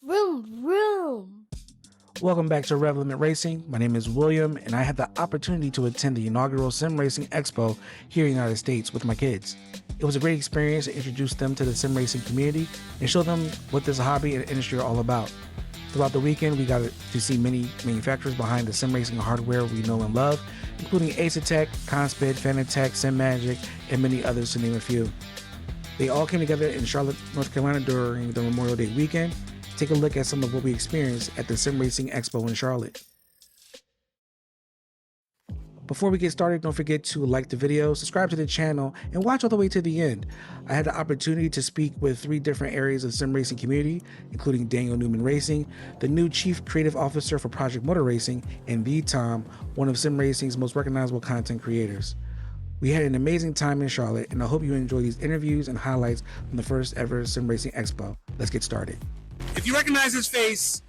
Vroom, vroom. Welcome back to RevLimit Racing. My name is William, and I had the opportunity to attend the inaugural Sim Racing Expo here in the United States with my kids. It was a great experience to introduce them to the sim racing community and show them what this hobby and industry are all about. Throughout the weekend, we got to see many manufacturers behind the sim racing hardware we know and love, including Asetek, Conspit, Fanatec, Simagic, and many others to name a few. They all came together in Charlotte, North Carolina during the Memorial Day weekend. Take a look at some of what we experienced at the Sim Racing Expo in Charlotte. Before we get started, don't forget to like the video, subscribe to the channel, and watch all the way to the end. I had the opportunity to speak with 3 different areas of the sim racing community, including Daniel Newman Racing, the new Chief Creative Officer for Project Motor Racing, and the THOMB, one of sim racing's most recognizable content creators. We had an amazing time in Charlotte, and I hope you enjoy these interviews and highlights from the first ever Sim Racing Expo. Let's get started. If you recognize his face,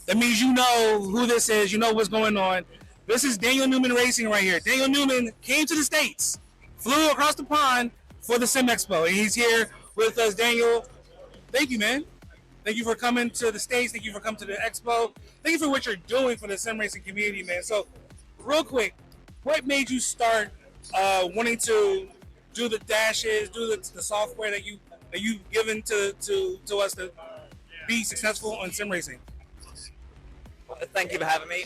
that means you know who this is, you know what's going on. This is Daniel Newman Racing right here. Daniel Newman came to the States, flew across the pond for the Sim Expo, and he's here with us. Daniel, thank you, man. Thank you for coming to the States. Thank you for coming to the Expo. Thank you for what you're doing for the sim racing community, man. So, real quick, what made you start wanting to do the dashes, do the software that you've given to us to be successful on sim racing? Thank you for having me.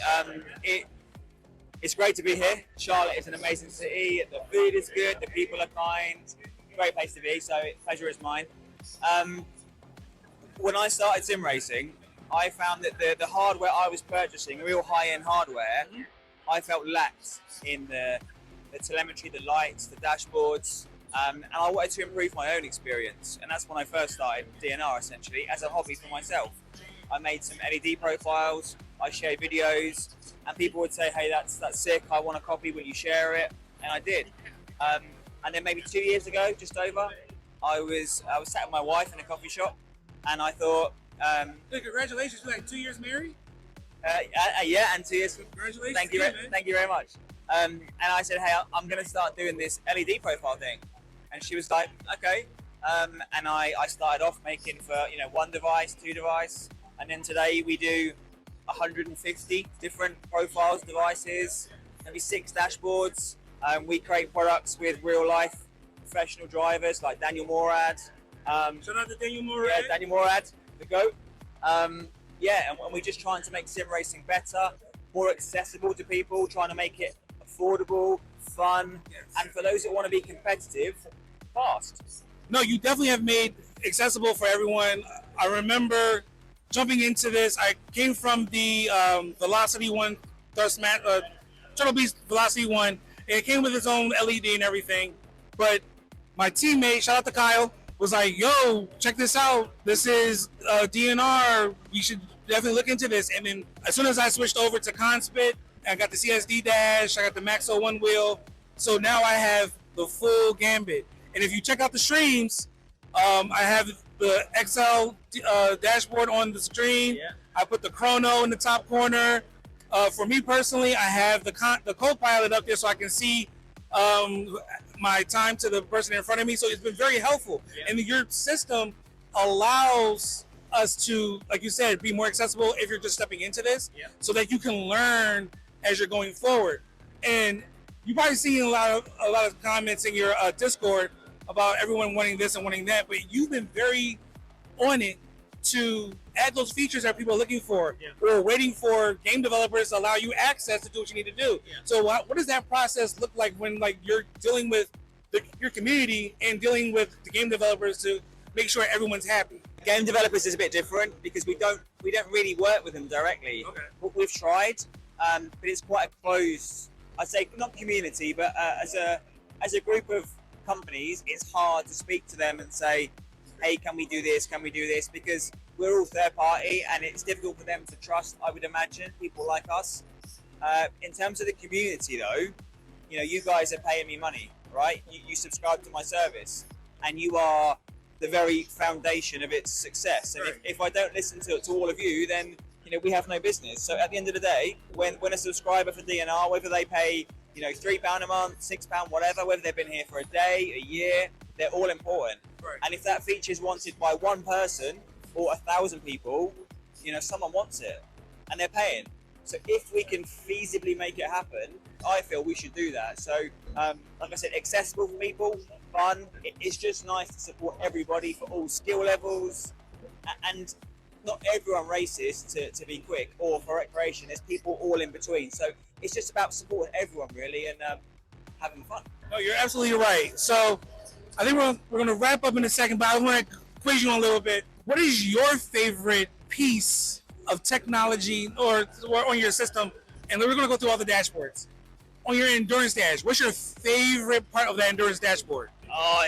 It's great to be here. Charlotte is an amazing city. The food is good. The people are kind. Great place to be. So pleasure is mine. When I started sim racing, I found that the hardware I was purchasing, real high-end hardware, I felt lacked in the telemetry, the lights, the dashboards. And I wanted to improve my own experience, and that's when I first started DNR essentially as a hobby for myself. I made some LED profiles, I shared videos, and people would say, "Hey, that's sick, I want a copy, will you share it?" And I did. And then maybe 2 years ago, just over, I was sat with my wife in a coffee shop, and I thought, Hey, congratulations, you're like 2 years married? yeah, and 2 years. Congratulations. Thank you very much. And I said, "Hey, I'm going to start doing this LED profile thing." And she was like, "Okay." And I started off making for 1 device, 2 device, and then today we do 150 different profiles, devices, maybe 6 dashboards. We create products with real life professional drivers like Daniel Morad. Shout out to Daniel Morad. Yeah, Daniel Morad, the GOAT. Yeah, and we're just trying to make sim racing better, more accessible to people, trying to make it affordable, fun, and for those that want to be competitive, fast. No, you definitely have made accessible for everyone. I remember jumping into this. I came from the Velocity One, Turtle Beast Velocity One, and it came with its own LED and everything. But my teammate, shout out to Kyle, was like, "Yo, check this out. This is DNR. You should definitely look into this." And then as soon as I switched over to Conspit, I got the CSD dash, I got the Max 01 wheel. So now I have the full gambit. And if you check out the streams, I have the XL dashboard on the stream. Yeah. I put the chrono in the top corner. For me personally, I have the co-pilot up there so I can see my time to the person in front of me. So it's been very helpful. Yeah. And your system allows us to, like you said, be more accessible if you're just stepping into this, so that you can learn as you're going forward. And you've probably seen a lot of comments in your Discord about everyone wanting this and wanting that, but you've been very on it to add those features that people are looking for. We're waiting for game developers to allow you access to do what you need to do. So what does that process look like when you're dealing with your community and dealing with the game developers to make sure everyone's happy? Game developers is a bit different because we don't really work with them directly. Okay. We've tried, but it's quite a closed, I'd say not community, but as a group of companies, it's hard to speak to them and say, "Hey, can we do this? Can we do this?" Because we're all third party, and it's difficult for them to trust, I would imagine, people like us. In terms of the community, though, you guys are paying me money, right? You subscribe to my service, and you are the very foundation of its success. And Right. if I don't listen to all of you, then we have no business. So at the end of the day, when a subscriber for DNR, whether they pay £3 a month, £6, whatever, whether they've been here for a day, a year, they're all important. Right. And if that feature is wanted by one person or 1,000 people, someone wants it and they're paying. So if we can feasibly make it happen, I feel we should do that. So like I said, accessible for people, fun. It's just nice to support everybody for all skill levels, and not everyone races to be quick or for recreation. There's people all in between. So it's just about supporting everyone really and having fun. No, you're absolutely right. So I think we're going to wrap up in a second, but I want to quiz you on a little bit. What is your favorite piece of technology or on your system? And we're going to go through all the dashboards. On your endurance dash, what's your favorite part of that endurance dashboard? Oh,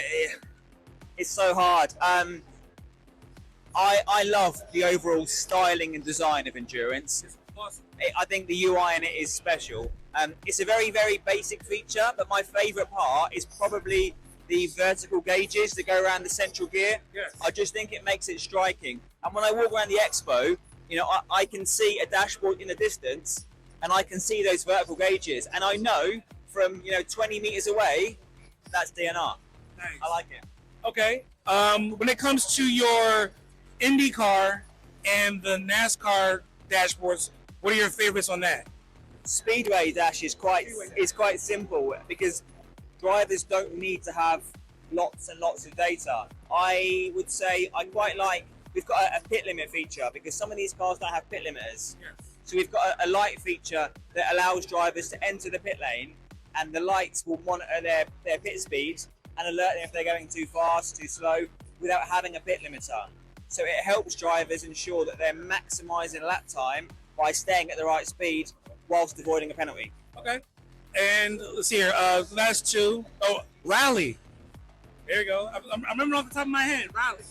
it's so hard. I love the overall styling and design of endurance. It's awesome. I think the UI in it is special. It's a very, very basic feature, but my favorite part is probably the vertical gauges that go around the central gear. Yes. I just think it makes it striking. And when I walk around the expo, I can see a dashboard in the distance and I can see those vertical gauges. And I know from, 20 meters away, that's DNR. Nice. I like it. Okay. When it comes to your IndyCar and the NASCAR dashboards, what are your favorites on that? Speedway dash is quite simple because drivers don't need to have lots and lots of data. I would say I quite like, we've got a pit limit feature because some of these cars don't have pit limiters. Yes. So we've got a light feature that allows drivers to enter the pit lane and the lights will monitor their pit speed and alert them if they're going too fast, too slow, without having a pit limiter. So it helps drivers ensure that they're maximising lap time by staying at the right speed whilst avoiding a penalty. Okay. And let's see here. Last two. Oh, rally. There you go. I remember off the top of my head. Rally.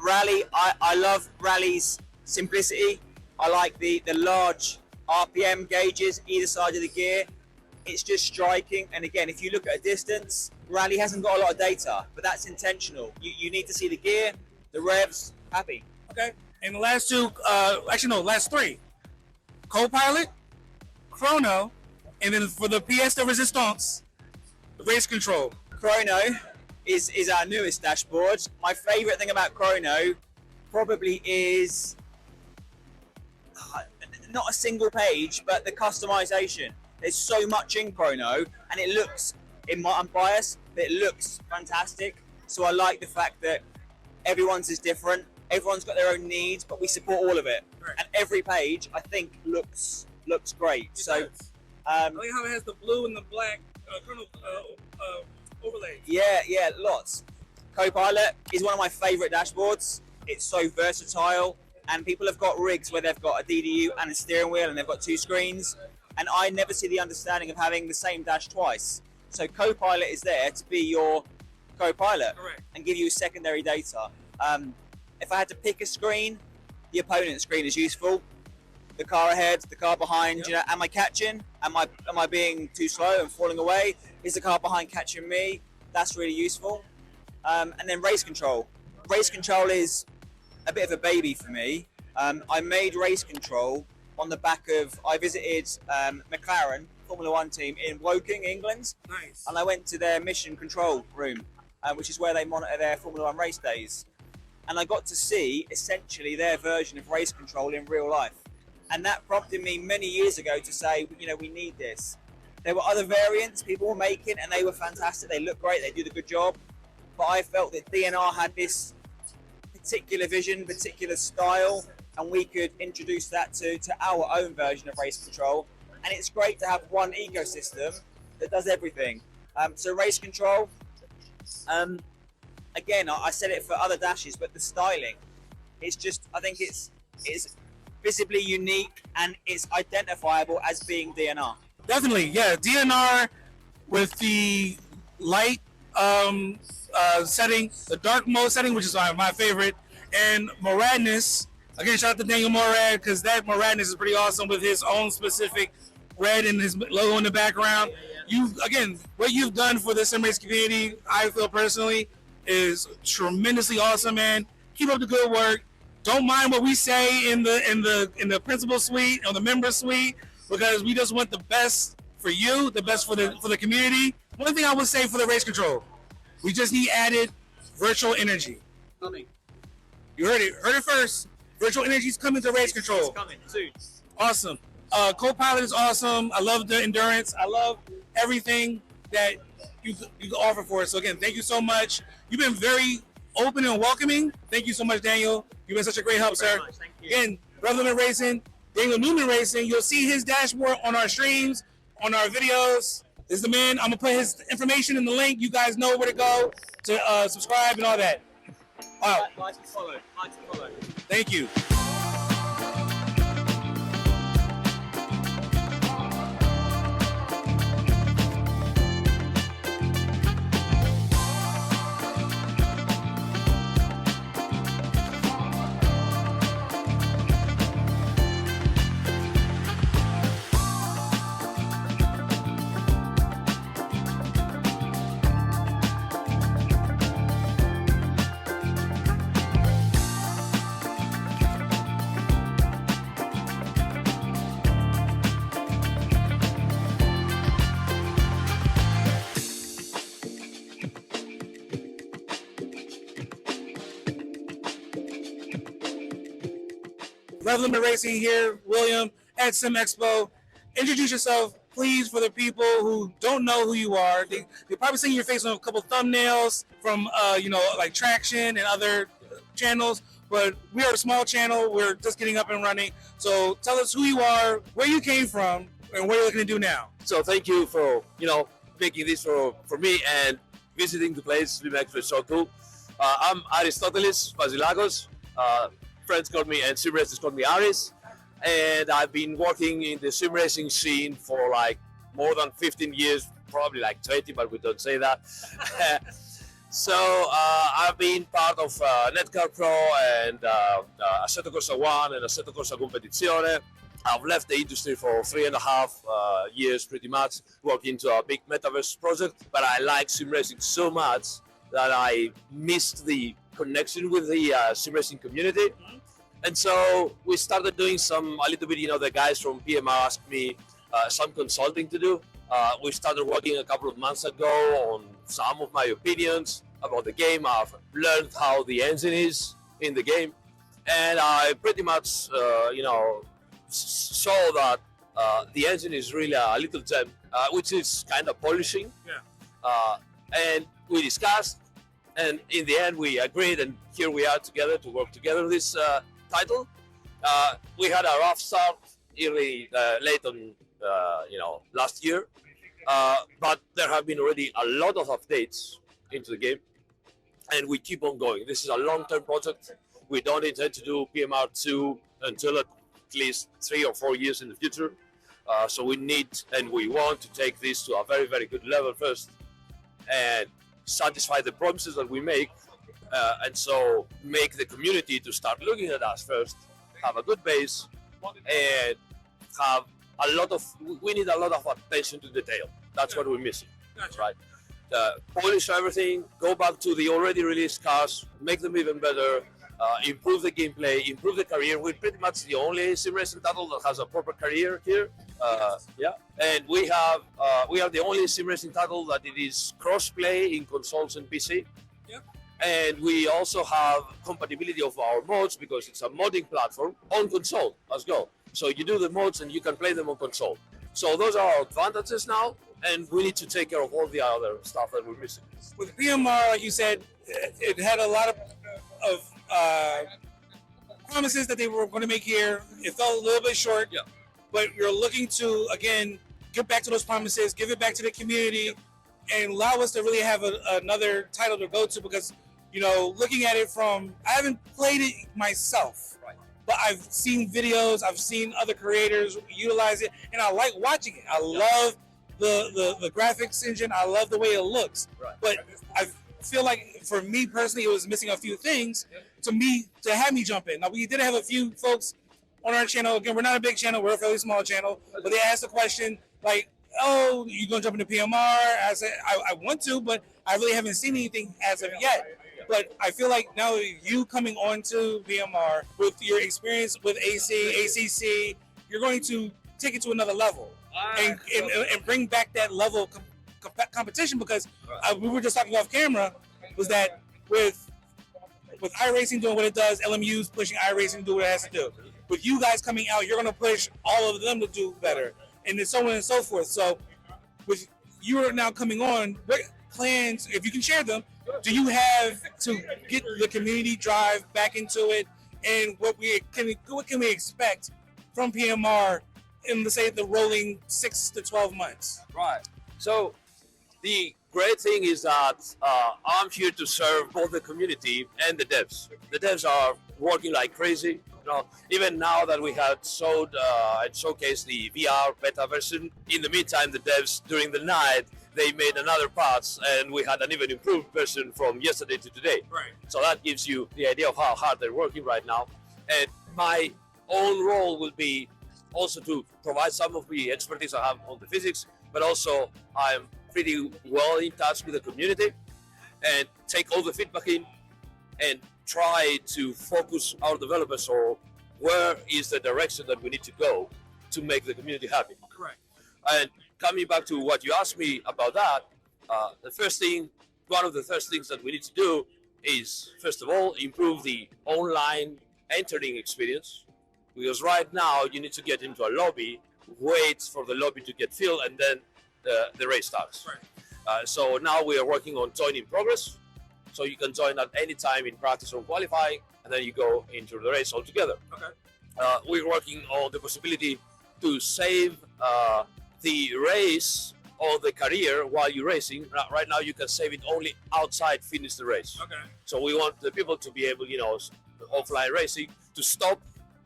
Rally. I love rally's simplicity. I like the large RPM gauges either side of the gear. It's just striking. And again, if you look at a distance, rally hasn't got a lot of data, but that's intentional. You need to see the gear, the revs. Happy. Okay. And the last two. Last three. Co-pilot, chrono, and then for the pièce de résistance, race control. Chrono is our newest dashboard. My favorite thing about Chrono probably is not a single page, but the customization. There's so much in Chrono, and it looks, I'm biased, but it looks fantastic. So I like the fact that everyone's is different. Everyone's got their own needs, but we support all of it. Right. And every page, I think, looks great. I like how it has the blue and the black overlays. Yeah, lots. Copilot is one of my favorite dashboards. It's so versatile, and people have got rigs where they've got a DDU and a steering wheel, and they've got two screens. And I never see the understanding of having the same dash twice. So Copilot is there to be your co-pilot. Correct. And give you secondary data. If I had to pick a screen, the opponent screen is useful. The car ahead, the car behind. Yep. Am I catching? Am I being too slow and falling away? Is the car behind catching me? That's really useful. And then race control. Race control is a bit of a baby for me. I made race control on the back of, I visited McLaren Formula 1 team in Woking, England. Nice. And I went to their mission control room, which is where they monitor their Formula 1 race days. And I got to see essentially their version of race control in real life. And that prompted me many years ago to say, we need this. There were other variants people were making and they were fantastic. They look great, they do the good job. But I felt that DNR had this particular vision, particular style, and we could introduce that to our own version of race control. And it's great to have one ecosystem that does everything. So race control, again, I said it for other dashes, but the styling, it's just, I think it's visibly unique and it's identifiable as being DNR. Definitely, yeah. DNR with the light setting, the dark mode setting, which is my favorite, and Moradness. Again, shout out to Daniel Morad, because that Moradness is pretty awesome with his own specific red and his logo in the background. What you've done for the sim race community, I feel personally, is tremendously awesome, man. Keep up the good work. Don't mind what we say in the principal suite or the member suite, because we just want the best for you, the best for the community. One thing I would say for the race control, we just need added virtual energy. You heard it first. Virtual Energy's coming to race It's control. coming soon. Awesome. Co-pilot is awesome. I love the endurance. I love everything that you can offer for us. So again, thank you so much. You've been very open and welcoming. Thank you so much, Daniel. You've been such a great help, sir. Thank you. Again, RevLimit Racing, Daniel Newman Racing. You'll see his dashboard on our streams, on our videos. This is the man. I'm gonna put his information in the link. You guys know where to go to subscribe and all that. Wow. Like to follow. Like to follow. Thank you. RevLimit Racing here, William at Sim Expo. Introduce yourself, please, for the people who don't know who you are. They've probably seen your face on a couple thumbnails from, like Traction and other channels, but we are a small channel. We're just getting up and running. So tell us who you are, where you came from, and what you're looking to do now. So thank you for, making this for me and visiting the place. Simagic Zeus is so cool. I'm Aristotelis, Vasilakos. Friends call me, and sim racers call me Aris. And I've been working in the sim racing scene for like more than 15 years, probably like 20, but we don't say that. So I've been part of Netcar Pro and Assetto Corsa 1 and Assetto Corsa Competizione. I've left the industry for 3.5 years pretty much, working to a big metaverse project, but I like sim racing so much that I missed the connection with the sim racing community. And so we started doing a little bit, the guys from PMR asked me some consulting to do. We started working a couple of months ago on some of my opinions about the game. I've learned how the engine is in the game. And I pretty much, saw that the engine is really a little gem, which is kind of polishing. Yeah. And we discussed, and in the end we agreed, and here we are together to work together on this title. We had a rough start late on, last year, but there have been already a lot of updates into the game, and we keep on going. This is a long-term project. We don't intend to do PMR2 until at least 3 or 4 years in the future. So we need and we want to take this to a very, very good level first and satisfy the promises that we make. And so make the community to start looking at us first, have a good base, and have we need a lot of attention to detail. That's what we're missing, Gotcha. right? Polish everything, go back to the already released cars, make them even better, improve the gameplay, improve the career. We're pretty much the only sim racing title that has a proper career here. And we are the only sim racing title that it is cross-play in consoles and PC. Yep. And we also have compatibility of our mods because it's a modding platform on console as well. So you do the mods and you can play them on console. So those are our advantages now, and we need to take care of all the other stuff that we're missing. With PMR, like you said, it had a lot of promises that they were going to make here. It fell a little bit short, Yeah. but you're looking to, again, get back to those promises, give it back to the community, and allow us to really have another title to go to because, looking at it I haven't played it myself, Right. but I've seen videos, I've seen other creators utilize it, and I like watching it. I love the graphics engine. I love the way it looks, Right. but I feel like for me personally, it was missing a few things to have me jump in. Now, we did have a few folks on our channel. Again, we're not a big channel. We're a fairly small channel, but they asked the question like, oh, you going to jump into PMR? I said, I want to, but I really haven't seen anything as of yet. But I feel like now you coming on to PMR with your experience with ACC, you're going to take it to another level and bring back that level of competition because we were just talking off camera was that with with iRacing doing what it does, LMU's pushing iRacing to do what it has to do. With you guys coming out, you're going to push all of them to do better, and then so on and so forth. So, with you now coming on, what plans, if you can share them, do you have to get the community drive back into it, and what can we expect from PMR in, let's say, the rolling 6 to 12 months? Right. So the great thing is that I'm here to serve both the community and the devs. The devs are working like crazy. You know, even now that we have showed and showcased the VR beta version, in the meantime, the devs during the night, they made another parts, and we had an even improved version from yesterday to today. Right. So that gives you the idea of how hard they're working right now. And my own role will be also to provide some of the expertise I have on the physics, but also I'm pretty well in touch with the community and take all the feedback in and try to focus our developers on where is the direction that we need to go to make the community happy. Correct. And coming back to what you asked me about that, one of the first things that we need to do is, first of all, improve the online entering experience. Because right now you need to get into a lobby, wait for the lobby to get filled, and then the race starts. Right. So now we are working on join in progress. So you can join at any time in practice or qualifying, and then you go into the race altogether. Okay. We're working on the possibility to save the race or the career while you're racing. Right now you can save it only outside finish the race. Okay. So we want the people to be able, offline racing, to stop.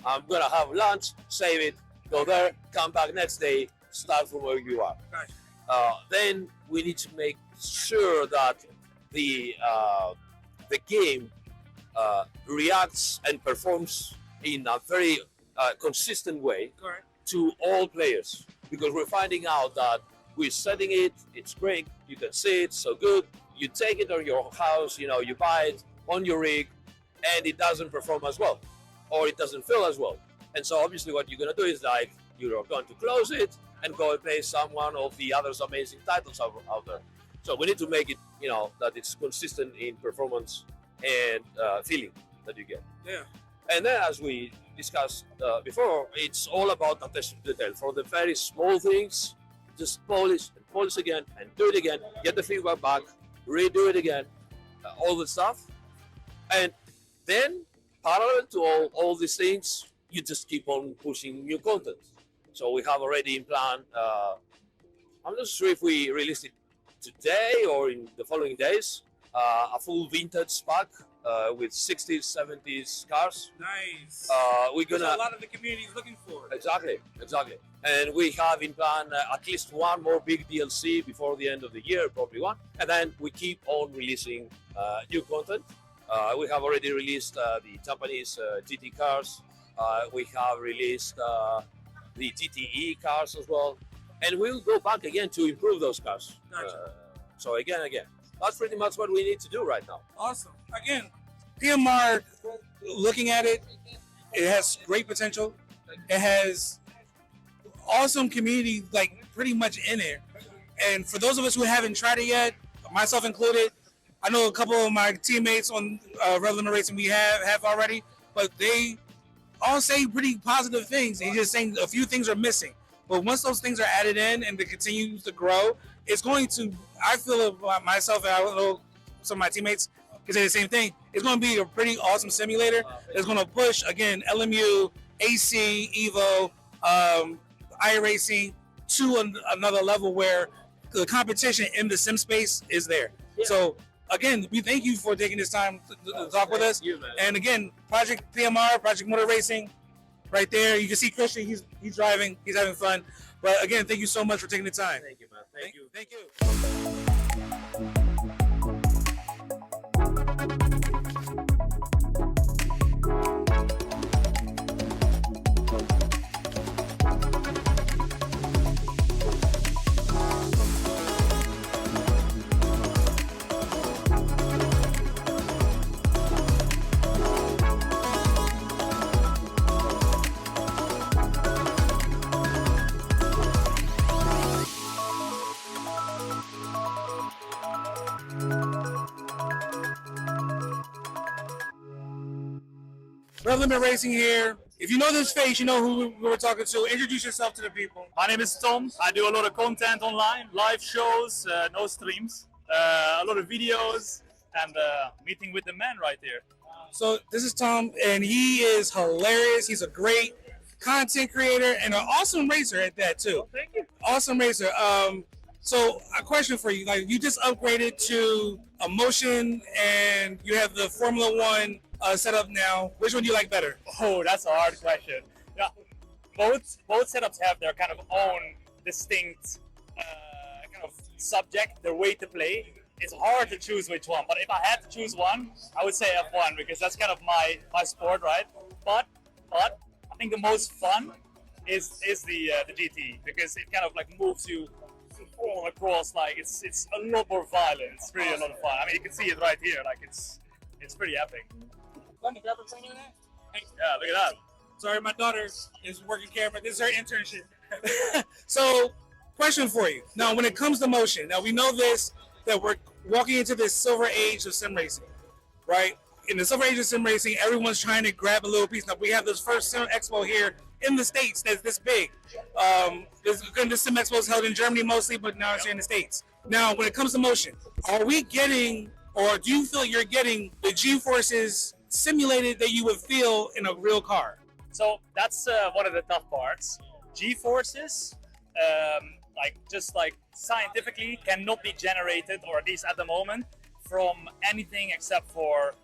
I'm gonna have lunch, save it, go there, come back next day, start from where you are. Gotcha. Then we need to make sure that the game reacts and performs in a very consistent way Correct. to all players, because we're finding out that we're setting it, it's great, you can see it, so good, you take it on your house, you buy it on your rig, and it doesn't perform as well, or it doesn't feel as well. And so obviously what you're going to do is you're going to close it and go and play some one of the other amazing titles out there. So we need to make it, that it's consistent in performance and feeling that you get. Yeah. And then, as we discussed before, it's all about attention to detail. For the very small things, just polish and polish again and do it again, get the feedback back, redo it again, all the stuff. And then, parallel to all these things, you just keep on pushing new content. So we have already in plan, I'm not sure if we released it today or in the following days, a full vintage pack with 60s, 70s cars. Nice. We're That's gonna what a lot of the community is looking for. exactly. And we have in plan at least one more big DLC before the end of the year, probably one. And then we keep on releasing new content. We have already released the Japanese GT cars. We have released the GTE cars as well. And we'll go back again to improve those cars. Gotcha. So again, that's pretty much what we need to do right now. Awesome. Again, PMR, looking at it, it has great potential. It has awesome community, pretty much in it. And for those of us who haven't tried it yet, myself included, I know a couple of my teammates on RevLimit Racing we have already, but they all say pretty positive things. They're just saying a few things are missing. But once those things are added in and it continues to grow, it's going to, I feel about myself, and I know some of my teammates can say the same thing, it's going to be a pretty awesome simulator. It's going to push, again, LMU, AC, EVO, iRacing to another level where the competition in the sim space is there. Yeah. So, again, we thank you for taking this time to talk with us. You, man. And again, Project PMR, Project Motor Racing, right there. You can see Christian, he's driving, he's having fun. But again, thank you so much for taking the time. Thank you, man. Thank you. Thank you. RevLimit Racing here. If you know this face, you know who we're talking to. Introduce yourself to the people. My name is Tom. I do a lot of content online, live shows, no streams, a lot of videos, and meeting with the man right here. So this is Tom, and he is hilarious. He's a great content creator and an awesome racer at that too. Thank you. Awesome racer. So a question for you: like, you just upgraded to a motion, and you have the Formula One setup now. Which one do you like better? Oh, that's a hard question. Yeah, both setups have their kind of own distinct kind of subject, their way to play. It's hard to choose which one, but if I had to choose one, I would say F1 because that's kind of my sport, right? But I think the most fun is the GT because it kind of like moves you all across. Like it's a lot more violent. It's really a lot of fun. I mean, you can see it right here. Like it's pretty epic. Let me grab a thing in that. Yeah, look at that. Sorry, my daughter is working camera. This is her internship. So, question for you. Now, when it comes to motion, now we know this, that we're walking into this silver age of sim racing, right? In the silver age of sim racing, everyone's trying to grab a little piece. Now, we have this first sim expo here in the States that's this big. This sim expo is held in Germany mostly, but now it's here in the States. Now, when it comes to motion, are we getting, or do you feel you're getting the G-forces simulated that you would feel in a real car? So that's one of the tough parts. G-forces, like scientifically, cannot be generated, or at least at the moment, from anything except for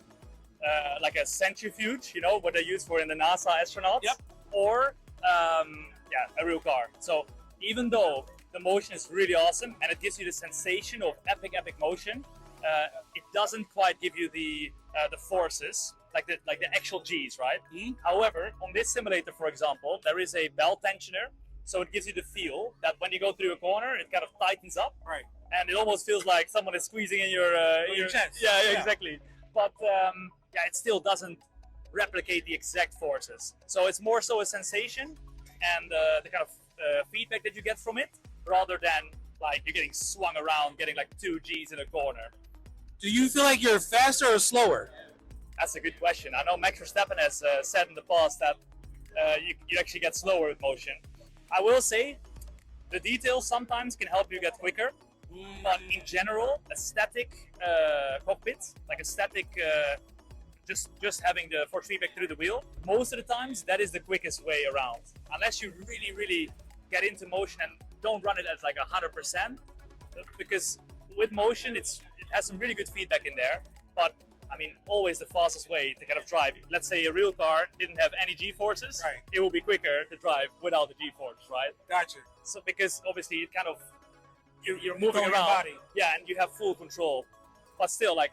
like a centrifuge, you know, what they use for in the NASA astronauts, Yep. or a real car. So even though the motion is really awesome and it gives you the sensation of epic motion, it doesn't quite give you the forces, like the actual G's, right? Mm-hmm. However, on this simulator, for example, there is a belt tensioner, so it gives you the feel that when you go through a corner, it kind of tightens up, Right. and it almost feels like someone is squeezing in your chest. Yeah, exactly. But it still doesn't replicate the exact forces. So it's more so a sensation and the kind of feedback that you get from it, rather than like you're getting swung around, getting like 2 G's in a corner. Do you feel like you're faster or slower? That's a good question. I know Max Verstappen has said in the past that you actually get slower with motion. I will say the details sometimes can help you get quicker, but in general, a static cockpit, like a static, just having the force feedback through the wheel, most of the times that is the quickest way around. Unless you really get into motion and don't run it at like 100%, because with motion it has some really good feedback in there, but I mean, always the fastest way to kind of drive. Let's say a real car didn't have any G-forces, Right. It will be quicker to drive without the G-force, right? Gotcha. So because obviously it kind of you're moving Control your around, body. yeah, and you have full control. But still, like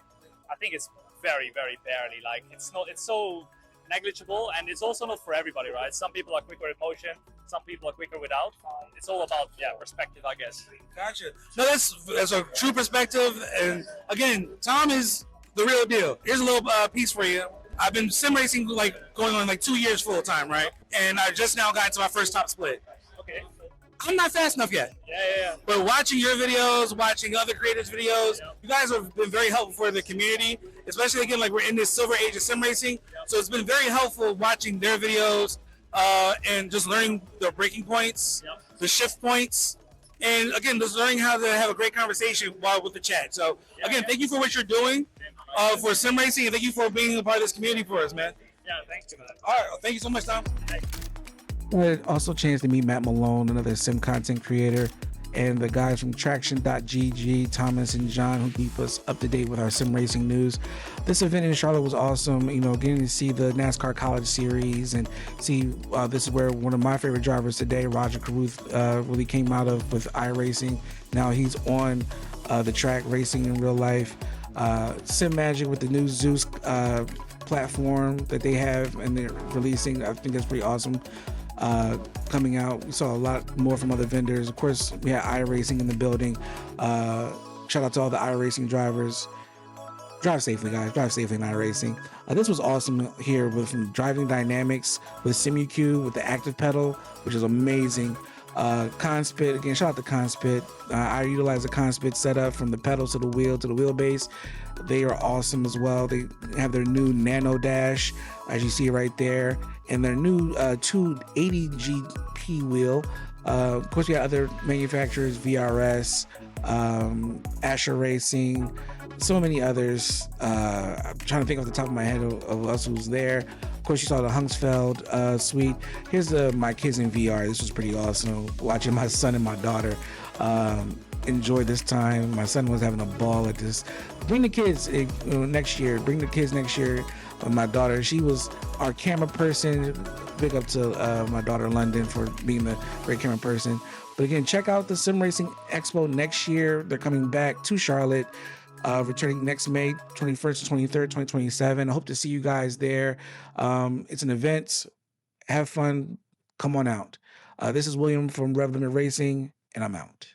I think it's very barely. Like it's so negligible, and it's also not for everybody, right? Some people are quicker with motion, some people are quicker without. It's all about perspective, I guess. Gotcha. No, that's a true perspective. And again, Tom is the real deal. Here's a little piece for you. I've been sim racing like going on like 2 years full time, right? And I just now got into my first top split. Okay. I'm not fast enough yet. Yeah. But watching your videos, watching other creators' videos, you guys have been very helpful for the community, especially again, like we're in this silver age of sim racing. So it's been very helpful watching their videos and just learning the braking points, the shift points, and again, just learning how to have a great conversation while with the chat. So again, thank you for what you're doing for sim racing, and thank you for being a part of this community for us, man. Yeah, thanks for that. All right, thank you so much, Tom. I had also a chance to meet Matt Malone, another sim content creator, and the guys from Traction.gg, Thomas and John, who keep us up to date with our sim racing news. This event in Charlotte was awesome, getting to see the NASCAR College Series and see this is where one of my favorite drivers today, Roger Carruth, really came out of with iRacing. Now he's on the Trak Racing in real life. Simagic with the new Zeus platform that they have and they're releasing. I think that's pretty awesome. Coming out, we saw a lot more from other vendors. Of course, we had iRacing in the building. Shout out to all the iRacing drivers. Drive safely, guys. Drive safely in iRacing. This was awesome here with from driving dynamics with Simucube with the active pedal, which is amazing. Conspit, again, shout out to Conspit. I utilize the Conspit setup from the pedals to the wheel to the wheelbase. They are awesome as well. They have their new Nano Dash, as you see right there, and their new 280 GP wheel. Of course, we got other manufacturers, VRS, Asher Racing, so many others. I'm trying to think off the top of my head of us who's there. Of course, you saw the Heusinkveld suite. Here's my kids in VR. This was pretty awesome. Watching my son and my daughter enjoy this time. My son was having a ball at this. Bring the kids next year. Bring the kids next year. My daughter, she was our camera person. Big up to my daughter London for being the great camera person. But again, check out the Sim Racing Expo next year. They're coming back to Charlotte. Returning next May 21st to 23rd, 2027. I hope to see you guys there. It's an event. Have fun. Come on out. This is William from RevLimit Racing, and I'm out.